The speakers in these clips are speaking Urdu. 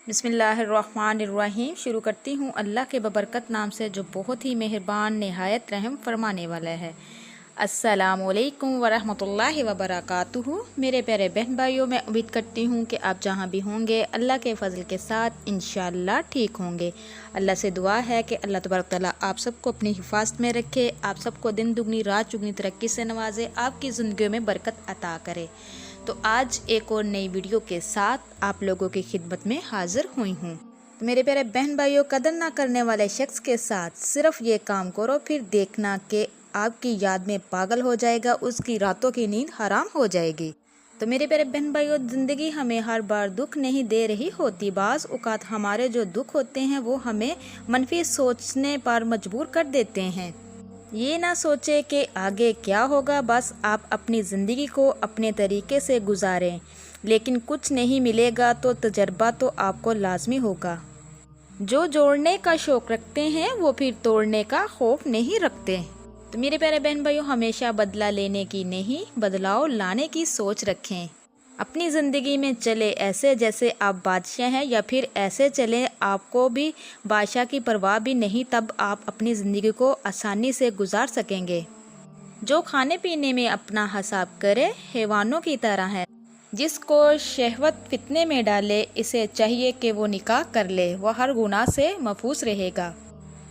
بسم اللہ الرحمن الرحیم۔ شروع کرتی ہوں اللہ کے ببرکت نام سے جو بہت ہی مہربان نہایت رحم فرمانے والا ہے۔ السلام علیکم ورحمۃ اللہ وبرکاتہ۔ میرے پیارے بہن بھائیوں، میں امید کرتی ہوں کہ آپ جہاں بھی ہوں گے اللہ کے فضل کے ساتھ انشاءاللہ ٹھیک ہوں گے۔ اللہ سے دعا ہے کہ اللہ تبارک تعالیٰ آپ سب کو اپنی حفاظت میں رکھے، آپ سب کو دن دگنی رات چگنی ترقی سے نوازے، آپ کی زندگیوں میں برکت عطا کرے۔ تو آج ایک اور نئی ویڈیو کے ساتھ آپ لوگوں کی خدمت میں حاضر ہوئی ہوں۔ تو میرے پیارے بہن بھائیوں، قدر نہ کرنے والے شخص کے ساتھ صرف یہ کام کرو، پھر دیکھنا کہ آپ کی یاد میں پاگل ہو جائے گا، اس کی راتوں کی نیند حرام ہو جائے گی۔ تو میرے پیارے بہن بھائیوں، زندگی ہمیں ہر بار دکھ نہیں دے رہی ہوتی۔ بعض اوقات ہمارے جو دکھ ہوتے ہیں وہ ہمیں منفی سوچنے پر مجبور کر دیتے ہیں۔ یہ نہ سوچے کہ آگے کیا ہوگا، بس آپ اپنی زندگی کو اپنے طریقے سے گزاریں، لیکن کچھ نہیں ملے گا تو تجربہ تو آپ کو لازمی ہوگا۔ جو جوڑنے کا شوق رکھتے ہیں وہ پھر توڑنے کا خوف نہیں رکھتے۔ تو میرے پیارے بہن بھائیوں، ہمیشہ بدلہ لینے کی نہیں بدلاؤ لانے کی سوچ رکھیں۔ اپنی زندگی میں چلے ایسے جیسے آپ بادشاہ ہیں، یا پھر ایسے چلیں آپ کو بھی بادشاہ کی پرواہ بھی نہیں، تب آپ اپنی زندگی کو آسانی سے گزار سکیں گے۔ جو کھانے پینے میں اپنا حساب کرے حیوانوں کی طرح ہے، جس کو شہوت فتنے میں ڈالے اسے چاہیے کہ وہ نکاح کر لے، وہ ہر گناہ سے محفوظ رہے گا۔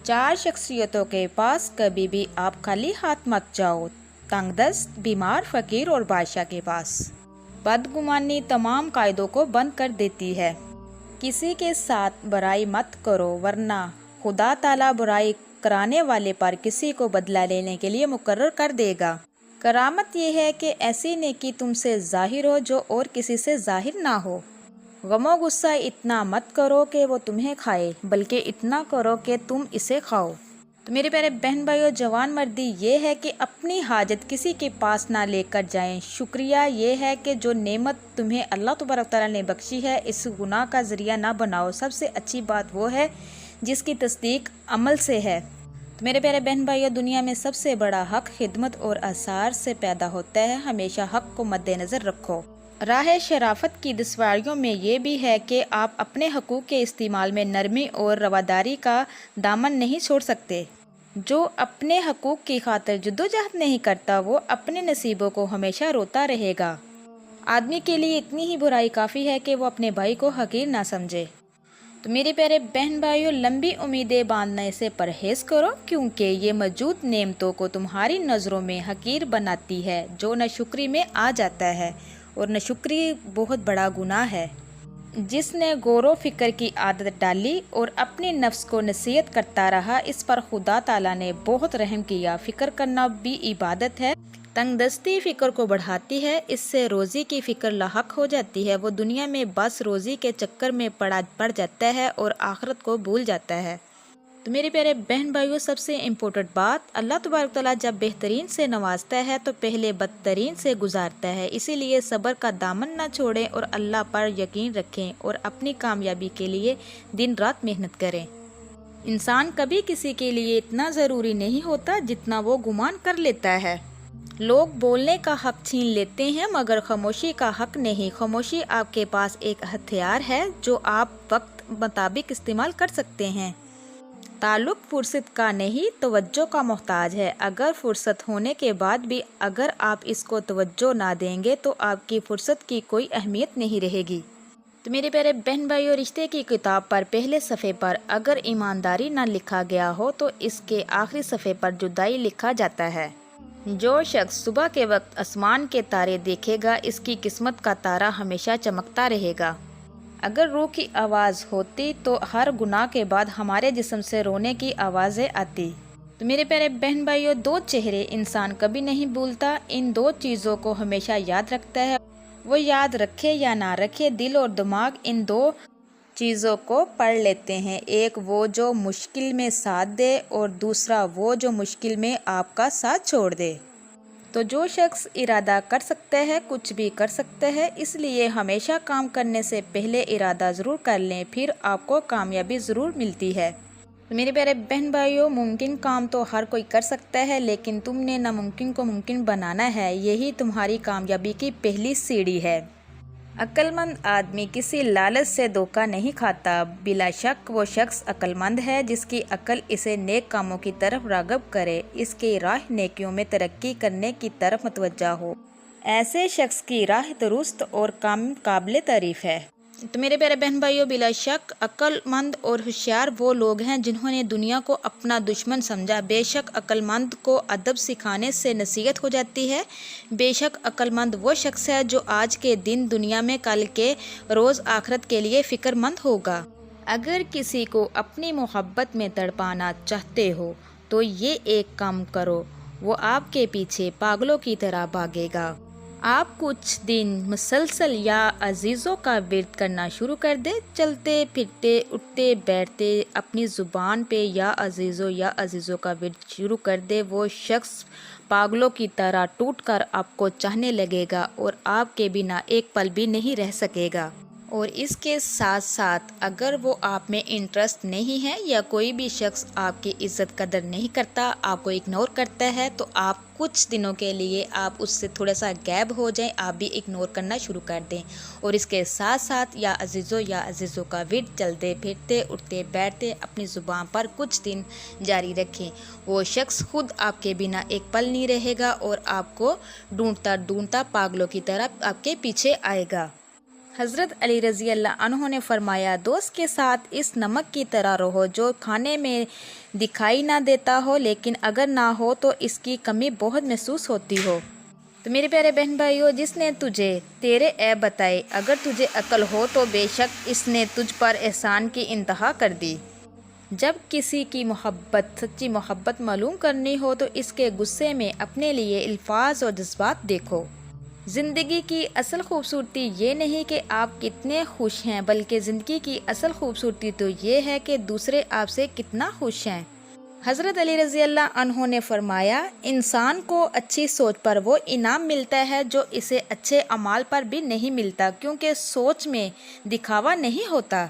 چار شخصیتوں کے پاس کبھی بھی آپ خالی ہاتھ مت جاؤ، تنگ دست، بیمار، فقیر اور بادشاہ کے پاس۔ بدگمانی تمام قاعدوں کو بند کر دیتی ہے۔ کسی کے ساتھ برائی مت کرو، ورنہ خدا تعالیٰ برائی کرانے والے پر کسی کو بدلہ لینے کے لیے مقرر کر دے گا۔ کرامت یہ ہے کہ ایسی نیکی تم سے ظاہر ہو جو اور کسی سے ظاہر نہ ہو۔ غم و غصہ اتنا مت کرو کہ وہ تمہیں کھائے، بلکہ اتنا کرو کہ تم اسے کھاؤ۔ تو میرے پیارے بہن بھائیوں، جوان مردی یہ ہے کہ اپنی حاجت کسی کے پاس نہ لے کر جائیں۔ شکریہ یہ ہے کہ جو نعمت تمہیں اللہ تبارک تعالیٰ نے بخشی ہے اس گناہ کا ذریعہ نہ بناؤ۔ سب سے اچھی بات وہ ہے جس کی تصدیق عمل سے ہے۔ تو میرے پیارے بہن بھائیوں، دنیا میں سب سے بڑا حق خدمت اور آثار سے پیدا ہوتا ہے۔ ہمیشہ حق کو مد نظر رکھو۔ راہ شرافت کی دشواریوں میں یہ بھی ہے کہ آپ اپنے حقوق کے استعمال میں نرمی اور رواداری کا دامن نہیں چھوڑ سکتے۔ جو اپنے حقوق کی خاطر جدوجہد نہیں کرتا وہ اپنے نصیبوں کو ہمیشہ روتا رہے گا۔ آدمی کے لیے اتنی ہی برائی کافی ہے کہ وہ اپنے بھائی کو حقیر نہ سمجھے۔ تو میرے پیارے بہن بھائیوں، لمبی امیدیں باندھنے سے پرہیز کرو، کیونکہ یہ موجود نعمتوں کو تمہاری نظروں میں حقیر بناتی ہے۔ جو ناشکری میں آ جاتا ہے، اور ناشکری بہت بڑا گناہ ہے۔ جس نے غور و فکر کی عادت ڈالی اور اپنے نفس کو نصیحت کرتا رہا، اس پر خدا تعالیٰ نے بہت رحم کیا۔ فکر کرنا بھی عبادت ہے۔ تنگ دستی فکر کو بڑھاتی ہے، اس سے روزی کی فکر لاحق ہو جاتی ہے۔ وہ دنیا میں بس روزی کے چکر میں پڑ جاتا ہے اور آخرت کو بھول جاتا ہے۔ تو میرے پیارے بہن بھائیوں، سب سے امپورٹنٹ بات، اللہ تبارک تعالیٰ جب بہترین سے نوازتا ہے تو پہلے بدترین سے گزارتا ہے۔ اسی لیے صبر کا دامن نہ چھوڑیں اور اللہ پر یقین رکھیں اور اپنی کامیابی کے لیے دن رات محنت کریں۔ انسان کبھی کسی کے لیے اتنا ضروری نہیں ہوتا جتنا وہ گمان کر لیتا ہے۔ لوگ بولنے کا حق چھین لیتے ہیں مگر خاموشی کا حق نہیں۔ خاموشی آپ کے پاس ایک ہتھیار ہے جو آپ وقت مطابق استعمال کر سکتے ہیں۔ تعلق فرصت کا نہیں، توجہ کا محتاج ہے۔ اگر فرصت ہونے کے بعد بھی اگر آپ اس کو توجہ نہ دیں گے تو آپ کی فرصت کی کوئی اہمیت نہیں رہے گی۔ تو میرے پیارے بہن بھائیوں، رشتے کی کتاب پر پہلے صفحے پر اگر ایمانداری نہ لکھا گیا ہو تو اس کے آخری صفحے پر جدائی لکھا جاتا ہے۔ جو شخص صبح کے وقت آسمان کے تارے دیکھے گا، اس کی قسمت کا تارا ہمیشہ چمکتا رہے گا۔ اگر روح کی آواز ہوتی تو ہر گناہ کے بعد ہمارے جسم سے رونے کی آوازیں آتی۔ تو میرے پیارے بہن بھائیوں، دو چہرے انسان کبھی نہیں بھولتا، ان دو چیزوں کو ہمیشہ یاد رکھتا ہے۔ وہ یاد رکھے یا نہ رکھے، دل اور دماغ ان دو چیزوں کو پڑھ لیتے ہیں۔ ایک وہ جو مشکل میں ساتھ دے اور دوسرا وہ جو مشکل میں آپ کا ساتھ چھوڑ دے۔ تو جو شخص ارادہ کر سکتا ہے کچھ بھی کر سکتا ہے، اس لیے ہمیشہ کام کرنے سے پہلے ارادہ ضرور کر لیں، پھر آپ کو کامیابی ضرور ملتی ہے۔ میرے پیارے بہن بھائیوں، ممکن کام تو ہر کوئی کر سکتا ہے، لیکن تم نے ناممکن کو ممکن بنانا ہے۔ یہی تمہاری کامیابی کی پہلی سیڑھی ہے۔ عقل مند آدمی کسی لالچ سے دھوکہ نہیں کھاتا۔ بلا شک وہ شخص عقل مند ہے جس کی عقل اسے نیک کاموں کی طرف راغب کرے، اس کی راہ نیکیوں میں ترقی کرنے کی طرف متوجہ ہو۔ ایسے شخص کی راہ درست اور قابل تعریف ہے۔ تو میرے پیارے بہن بھائیوں، بلا شک عقل مند اور ہوشیار وہ لوگ ہیں جنہوں نے دنیا کو اپنا دشمن سمجھا۔ بے شک عقل مند کو ادب سکھانے سے نصیحت ہو جاتی ہے۔ بے شک عقل مند وہ شخص ہے جو آج کے دن دنیا میں کل کے روز آخرت کے لیے فکر مند ہوگا۔ اگر کسی کو اپنی محبت میں تڑپانا چاہتے ہو تو یہ ایک کام کرو، وہ آپ کے پیچھے پاگلوں کی طرح بھاگے گا۔ آپ کچھ دن مسلسل یا عزیزوں کا ورد کرنا شروع کر دیں، چلتے پھرتے اٹھتے بیٹھتے اپنی زبان پہ یا عزیزوں کا ورد شروع کر دے، وہ شخص پاگلوں کی طرح ٹوٹ کر آپ کو چاہنے لگے گا اور آپ کے بنا ایک پل بھی نہیں رہ سکے گا۔ اور اس کے ساتھ ساتھ اگر وہ آپ میں انٹرسٹ نہیں ہے یا کوئی بھی شخص آپ کی عزت قدر نہیں کرتا، آپ کو اگنور کرتا ہے، تو آپ کچھ دنوں کے لیے آپ اس سے تھوڑا سا غائب ہو جائیں، آپ بھی اگنور کرنا شروع کر دیں۔ اور اس کے ساتھ ساتھ یا عزیزوں کا ورد چلتے پھرتے اٹھتے بیٹھتے اپنی زبان پر کچھ دن جاری رکھیں، وہ شخص خود آپ کے بنا ایک پل نہیں رہے گا اور آپ کو ڈھونڈتا پاگلوں کی طرح آپ کے پیچھے آئے گا۔ حضرت علی رضی اللہ عنہ نے فرمایا، دوست کے ساتھ اس نمک کی طرح رہو جو کھانے میں دکھائی نہ دیتا ہو لیکن اگر نہ ہو تو اس کی کمی بہت محسوس ہوتی ہو۔ تو میرے پیارے بہن بھائیوں، جس نے تجھے تیرے عیب بتائے، اگر تجھے عقل ہو تو بے شک اس نے تجھ پر احسان کی انتہا کر دی۔ جب کسی کی سچی محبت معلوم کرنی ہو تو اس کے غصے میں اپنے لیے الفاظ اور جذبات دیکھو۔ زندگی کی اصل خوبصورتی یہ نہیں کہ آپ کتنے خوش ہیں، بلکہ زندگی کی اصل خوبصورتی تو یہ ہے کہ دوسرے آپ سے کتنا خوش ہیں۔ حضرت علی رضی اللہ عنہ نے فرمایا، انسان کو اچھی سوچ پر وہ انعام ملتا ہے جو اسے اچھے اعمال پر بھی نہیں ملتا، کیونکہ سوچ میں دکھاوا نہیں ہوتا۔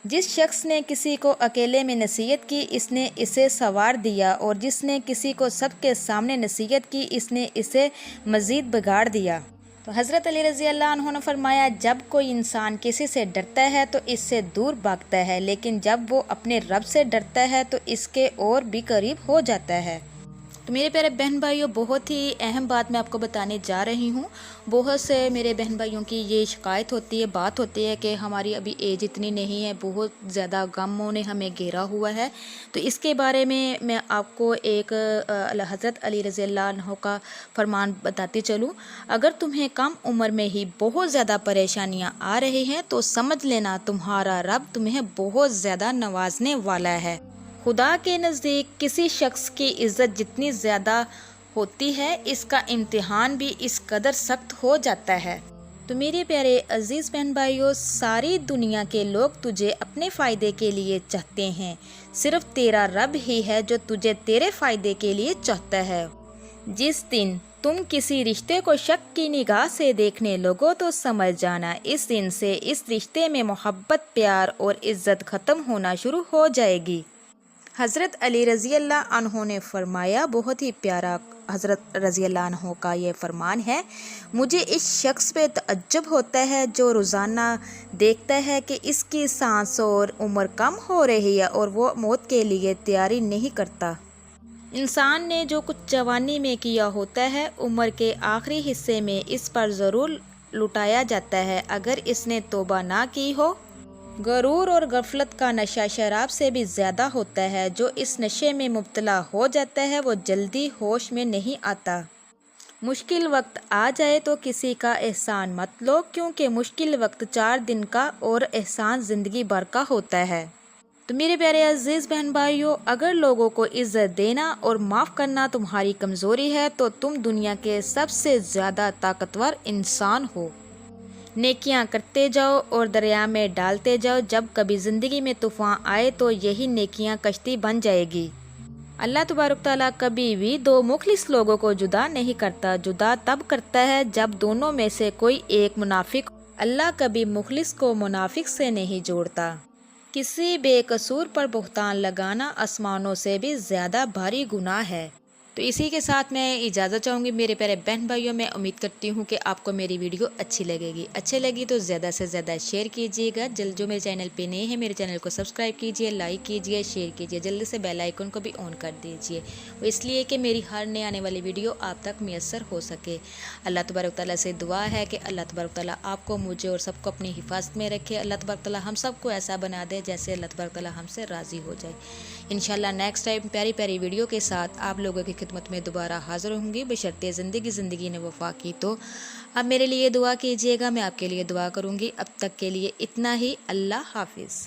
جس شخص نے کسی کو اکیلے میں نصیحت کی، اس نے اسے سنوار دیا، اور جس نے کسی کو سب کے سامنے نصیحت کی، اس نے اسے مزید بگاڑ دیا۔ تو حضرت علی رضی اللہ عنہ نے فرمایا، جب کوئی انسان کسی سے ڈرتا ہے تو اس سے دور بھاگتا ہے، لیکن جب وہ اپنے رب سے ڈرتا ہے تو اس کے اور بھی قریب ہو جاتا ہے۔ تو میرے پیارے بہن بھائیوں، بہت ہی اہم بات میں آپ کو بتانے جا رہی ہوں۔ بہت سے میرے بہن بھائیوں کی یہ شکایت ہوتی ہے، بات ہوتی ہے کہ ہماری ابھی ایج اتنی نہیں ہے، بہت زیادہ غموں نے ہمیں گھیرا ہوا ہے۔ تو اس کے بارے میں آپ کو ایک حضرت علی رضی اللہ عنہ کا فرمان بتاتی چلوں۔ اگر تمہیں کم عمر میں ہی بہت زیادہ پریشانیاں آ رہی ہیں تو سمجھ لینا تمہارا رب تمہیں بہت زیادہ نوازنے والا ہے۔ خدا کے نزدیک کسی شخص کی عزت جتنی زیادہ ہوتی ہے، اس کا امتحان بھی اس قدر سخت ہو جاتا ہے۔ تو میرے پیارے عزیز بہن بھائیوں، ساری دنیا کے لوگ تجھے اپنے فائدے کے لیے چاہتے ہیں، صرف تیرا رب ہی ہے جو تجھے تیرے فائدے کے لیے چاہتا ہے۔ جس دن تم کسی رشتے کو شک کی نگاہ سے دیکھنے لگو تو سمجھ جانا اس دن سے اس رشتے میں محبت، پیار اور عزت ختم ہونا شروع ہو جائے گی۔ حضرت علی رضی اللہ عنہ نے فرمایا، بہت ہی پیارا حضرت رضی اللہ عنہ کا یہ فرمان ہے، مجھے اس شخص پہ تعجب ہوتا ہے جو روزانہ دیکھتا ہے کہ اس کی سانس اور عمر کم ہو رہی ہے اور وہ موت کے لیے تیاری نہیں کرتا۔ انسان نے جو کچھ جوانی میں کیا ہوتا ہے، عمر کے آخری حصے میں اس پر ضرور لٹایا جاتا ہے اگر اس نے توبہ نہ کی ہو۔ غرور اور غفلت کا نشہ شراب سے بھی زیادہ ہوتا ہے، جو اس نشے میں مبتلا ہو جاتا ہے وہ جلدی ہوش میں نہیں آتا۔ مشکل وقت آ جائے تو کسی کا احسان مت لو، کیونکہ مشکل وقت 4 دن کا اور احسان زندگی بھر کا ہوتا ہے۔ تو میرے پیارے عزیز بہن بھائیوں، اگر لوگوں کو عزت دینا اور معاف کرنا تمہاری کمزوری ہے تو تم دنیا کے سب سے زیادہ طاقتور انسان ہو۔ نیکیاں کرتے جاؤ اور دریا میں ڈالتے جاؤ، جب کبھی زندگی میں طوفان آئے تو یہی نیکیاں کشتی بن جائے گی۔ اللہ تبارک تعالیٰ کبھی بھی 2 مخلص لوگوں کو جدا نہیں کرتا، جدا تب کرتا ہے جب دونوں میں سے کوئی ایک منافق۔ اللہ کبھی مخلص کو منافق سے نہیں جوڑتا۔ کسی بے قصور پر بہتان لگانا آسمانوں سے بھی زیادہ بھاری گناہ ہے۔ تو اسی کے ساتھ میں اجازت چاہوں گی میرے پیارے بہن بھائیوں. میں امید کرتی ہوں کہ آپ کو میری ویڈیو اچھی لگے گی. اچھے لگی تو زیادہ سے زیادہ شیئر کیجیے گا. جو میرے چینل پہ نئے ہیں میرے چینل کو سبسکرائب کیجیے, لائک کیجیے, شیئر کیجیے. جلدی سے بیل آئیکن کو بھی آن کر دیجیے, وہ اس لیے کہ میری ہر نئے آنے والی ویڈیو آپ تک میسر ہو سکے. اللہ تبارک تعالیٰ سے دعا ہے کہ اللہ تبارک تعالیٰ آپ کو, مجھے اور سب کو اپنی حفاظت میں رکھے. اللہ تبارک تعالیٰ ہم سب کو ایسا بنا دے جیسے اللہ تبارک تعالیٰ ہم سے راضی ہو جائے. انشاءاللہ نیکسٹ ٹائم پیاری پیاری ویڈیو کے ساتھ آپ لوگوں کی خدمت میں دوبارہ حاضر ہوں گی, بشرطِ زندگی نے وفا کی تو. اب میرے لیے دعا کیجیے گا, میں آپ کے لیے دعا کروں گی. اب تک کے لیے اتنا ہی. اللہ حافظ.